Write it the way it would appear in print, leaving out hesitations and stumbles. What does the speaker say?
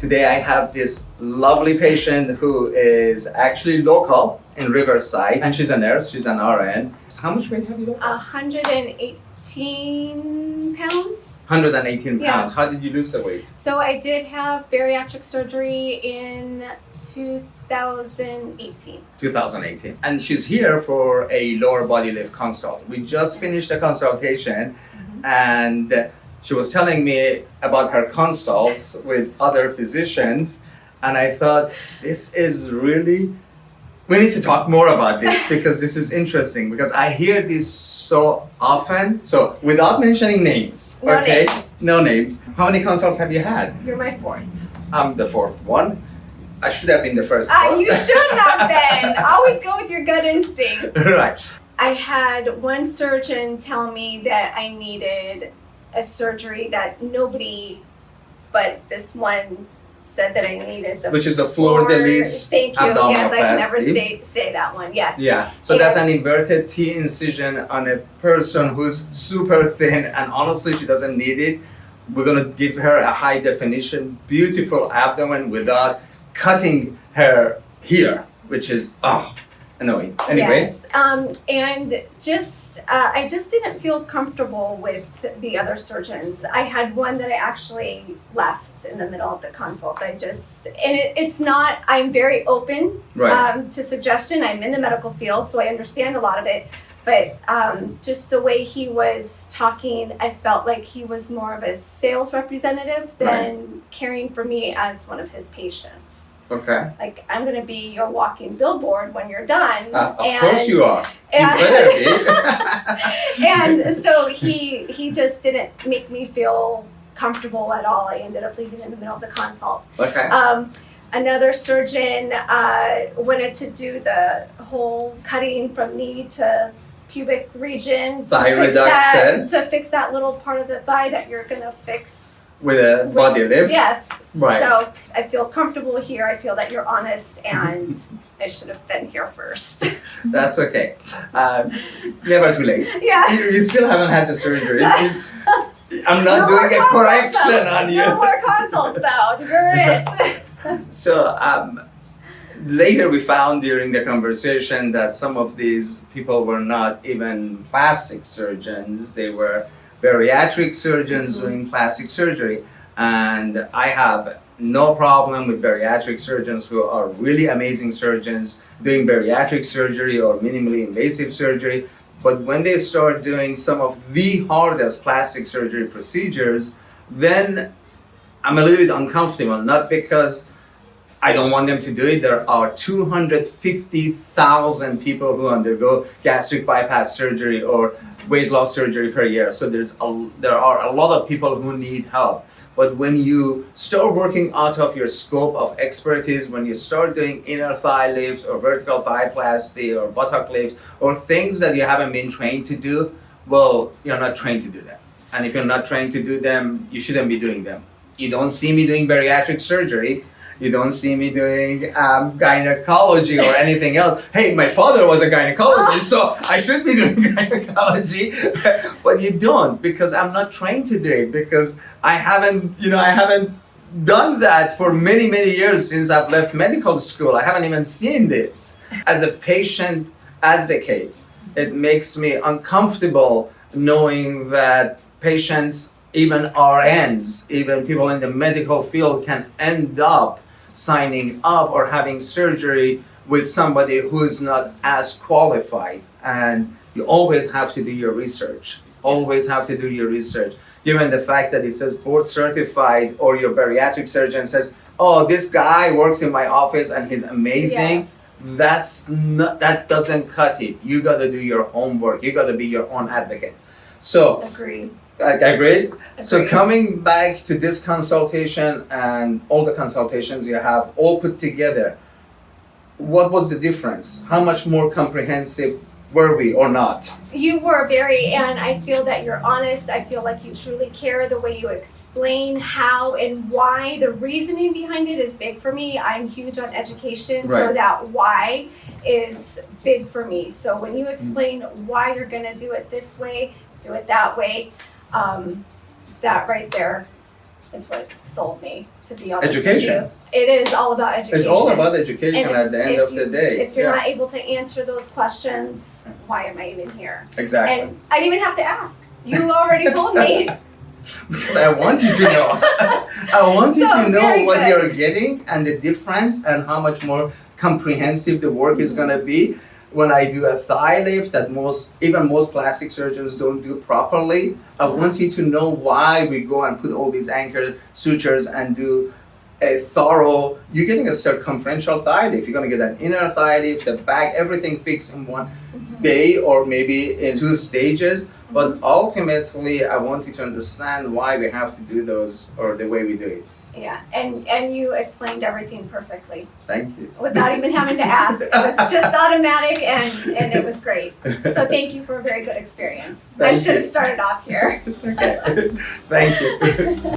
Today I have this lovely patient who is actually local in Riverside, and she's a nurse, she's an RN. How much weight have you lost? 118 pounds. 118 Yeah. pounds. How did you lose the weight? So I did have bariatric surgery in 2018. 2018. And she's here for a lower body lift consult. We just finished a consultation, and she was telling me about her consults with other physicians, and I thought, this is really, we need to talk more about this because this is interesting, because I hear this so often. So without mentioning names, No okay? names. No names. How many consults have you had? You're my fourth. I'm the fourth one. I should have been the first one. You should have been. Always go with your gut instinct. Right. I had one surgeon tell me that I needed a surgery that nobody but this one said that I needed. Which is a fleur de lis Thank you. Yes, I can never abdominoplasty. say that one. Yes. Yeah, so that's an inverted T incision on a person who's super thin, and honestly, she doesn't need it. We're gonna give her a high definition, beautiful abdomen without cutting her here, which is annoying. Anyway, Yes. And I just didn't feel comfortable with the other surgeons. I had one that I actually left in the middle of the consult. It's not, I'm very open right. to suggestion. I'm in the medical field, so I understand a lot of it. But just the way he was talking, I felt like he was more of a sales representative than caring for me as one of his patients. Okay. Like, I'm going to be your walking billboard when you're done. Of course you are. You And, better be. and so he just didn't make me feel comfortable at all. I ended up leaving in the middle of the consult. Okay. Another surgeon wanted to do the whole cutting from knee to pubic region Thigh reduction. to fix that little part of the thigh that you're going to fix With a body lift. Yes. Right. So I feel comfortable here. I feel that you're honest, and I should have been here first. That's okay. Never too late. Yeah. You still haven't had the surgery. I'm not No doing more a correction consults, on you. No more consults, though. You're it. So later we found during the conversation that some of these people were not even plastic surgeons. They were bariatric surgeons doing plastic surgery. And I have no problem with bariatric surgeons who are really amazing surgeons doing bariatric surgery or minimally invasive surgery. But when they start doing some of the hardest plastic surgery procedures, then I'm a little bit uncomfortable, not because I don't want them to do it. There are 250,000 people who undergo gastric bypass surgery or weight loss surgery per year. So there are a lot of people who need help. But when you start working out of your scope of expertise, when you start doing inner thigh lift or vertical thighplasty or buttock lift or things that you haven't been trained to do, well, you're not trained to do them. And if you're not trained to do them, you shouldn't be doing them. You don't see me doing bariatric surgery. You don't see me doing gynecology or anything else. Hey, my father was a gynecologist, so I should be doing gynecology. But you don't, because I'm not trained to do it, because I haven't done that for many, many years since I've left medical school. I haven't even seen this. As a patient advocate, it makes me uncomfortable knowing that patients, even RNs, even people in the medical field, can end up signing up or having surgery with somebody who's not as qualified. And you always have to do your research. Always have to do your research. Given the fact that it says board certified, or your bariatric surgeon says, oh, this guy works in my office and he's amazing. Yes. That doesn't cut it. You gotta do your homework. You gotta be your own advocate. So Agreed. Agreed. So coming back to this consultation and all the consultations you have all put together, what was the difference? How much more comprehensive were we or not? You were very, and I feel that you're honest. I feel like you truly care. The way you explain how and why, the reasoning behind it is big for me. I'm huge on education, so Right. that why is big for me. So when you explain why you're going to do it this way, do it that way, that right there is what sold me, to be honest Education. with you. It is all about education. It's all about education And at the end of the day. If you're not able to answer those questions, why am I even here? Exactly. And I didn't even have to ask. You already told me. Because I want you to know. I want you So, to know very what good. you're getting and the difference and how much more comprehensive the work is going to be. When I do a thigh lift that even most plastic surgeons don't do properly, I want you to know why we go and put all these anchor sutures and do a thorough, you're getting a circumferential thigh lift, you're going to get an inner thigh lift, the back, everything fixed in one day or maybe in 2 stages. But ultimately, I want you to understand why we have to do those or the way we do it. Yeah, and you explained everything perfectly Thank you. without even having to ask. It was just automatic, and it was great. So thank you for a very good experience. I Thank should you. have started off here. It's okay. Thank you.